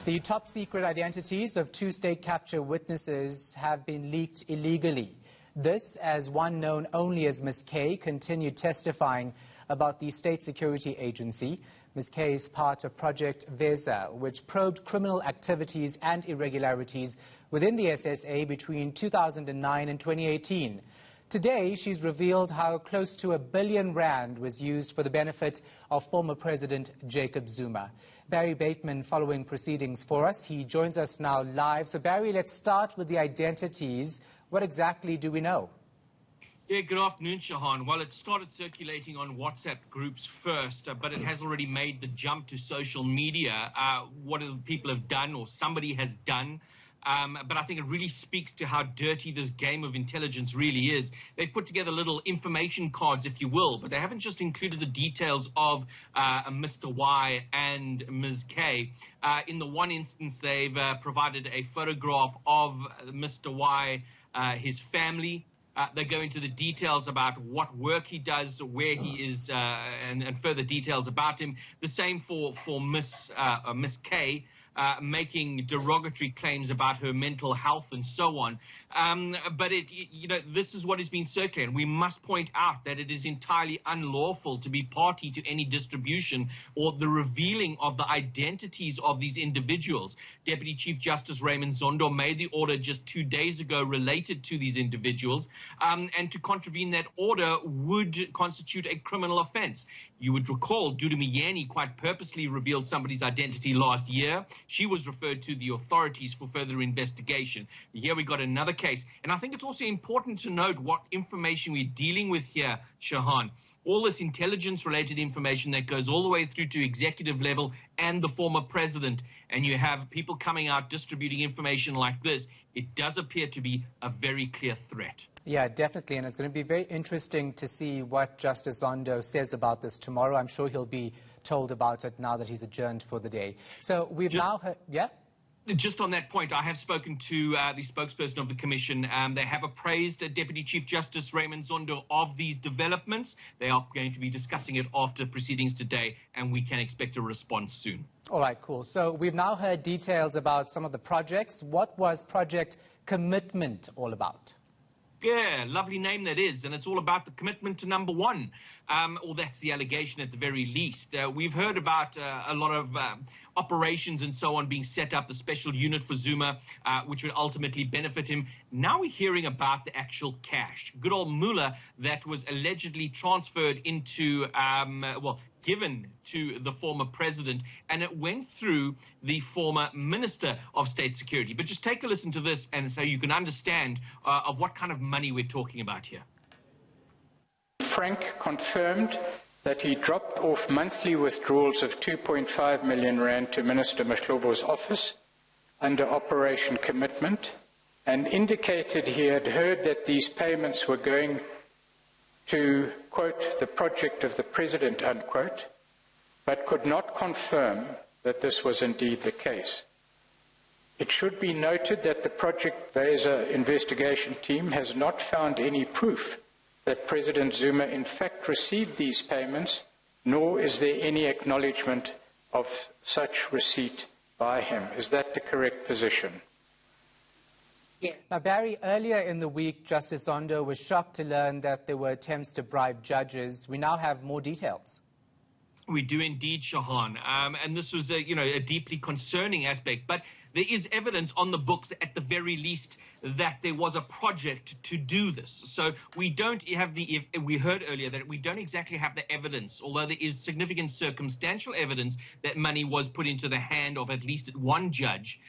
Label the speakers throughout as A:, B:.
A: The top-secret identities of two state capture witnesses have been leaked illegally. This, as one known only as Ms. K continued testifying about the State Security Agency. Ms. K is part of Project Veza, which probed criminal activities and irregularities within the SSA between 2009 and 2018. Today, she's revealed how close to R1 billion was used for the benefit of former President Jacob Zuma. Barry Bateman following proceedings for us. He joins us now live. So, Barry, let's start with the identities. What exactly do we know?
B: Yeah, good afternoon, Shahan. Well, it started circulating on WhatsApp groups first, but it has already made the jump to social media. What people have done, or somebody has done, but I think it really speaks to how dirty this game of intelligence really is. They've put together little information cards, if you will, but they haven't just included the details of Mr. Y and Ms. K. In the one instance, they've provided a photograph of Mr. Y, his family. They go into the details about what work he does, where he is, and further details about him. The same for Miss K, making derogatory claims about her mental health and so on. But this is what is being circulated. We must point out that it is entirely unlawful to be party to any distribution or the revealing of the identities of these individuals. Deputy Chief Justice Raymond Zondo made the order just 2 days ago related to these individuals, and to contravene that order would constitute a criminal offense. You would recall Dudumiyeni quite purposely revealed somebody's identity last year. She was referred to the authorities for further investigation. Here we got another case. And I think it's also important to note what information we're dealing with here, Shahan. All this intelligence-related information that goes all the way through to executive level and the former president. And you have people coming out distributing information like this. It does appear to be a very clear threat.
A: Yeah, definitely. And it's going to be very interesting to see what Justice Zondo says about this tomorrow. I'm sure he'll be told about it now that he's adjourned for the day. So we've now heard, yeah?
B: Just on that point, I have spoken to the spokesperson of the Commission. They have appraised Deputy Chief Justice Raymond Zondo of these developments. They are going to be discussing it after proceedings today, and we can expect a response soon.
A: All right, cool. So we've now heard details about some of the projects. What was Project Commitment all about?
B: Yeah, lovely name that is, and it's all about the commitment to number one, or that's the allegation at the very least. We've heard about a lot of operations and so on being set up, the special unit for Zuma, which would ultimately benefit him. Now we're hearing about the actual cash. Good old moolah that was allegedly transferred into, given to the former president, and it went through the former Minister of State Security. But just take a listen to this, and so you can understand of what kind of money we're talking about here.
C: Frank confirmed that he dropped off monthly withdrawals of 2.5 million rand to Minister Mahlobo's office under Operation Commitment, and indicated he had heard that these payments were going to, quote, the project of the president, unquote, but could not confirm that this was indeed the case. It should be noted that the Project Veza investigation team has not found any proof that President Zuma in fact received these payments, nor is there any acknowledgement of such receipt by him. Is that the correct position?
A: Yes. Now, Barry, earlier in the week, Justice Zondo was shocked to learn that there were attempts to bribe judges. We now have more details.
B: We do indeed, Shahan. And this was a deeply concerning aspect. But there is evidence on the books, at the very least, that there was a project to do this. So we don't have we heard earlier that we don't exactly have the evidence, although there is significant circumstantial evidence that money was put into the hand of at least one judge.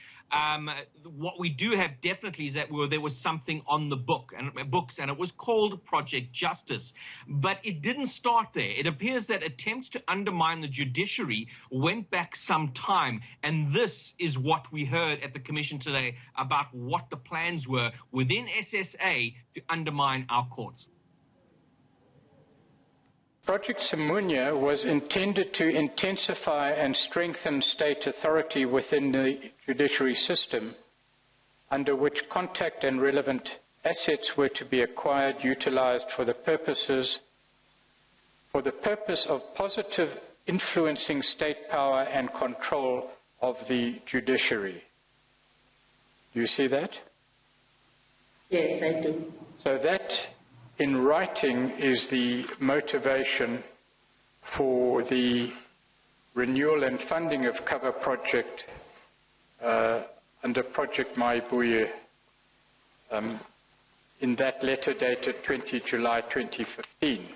B: What we do have definitely is that there was something on the books, and it was called Project Justice. But it didn't start there. It appears that attempts to undermine the judiciary went back some time, and this is what we heard at the Commission today about what the plans were within SSA to undermine our courts.
C: Project Simunya was intended to intensify and strengthen state authority within the judiciary system, under which contact and relevant assets were to be acquired, utilized for the purpose of positive influencing state power and control of the judiciary. Do you see that?
D: Yes, I do.
C: So that, in writing, is the motivation for the renewal and funding of Cover Project under Project Maibuye in that letter dated 20 July 2015.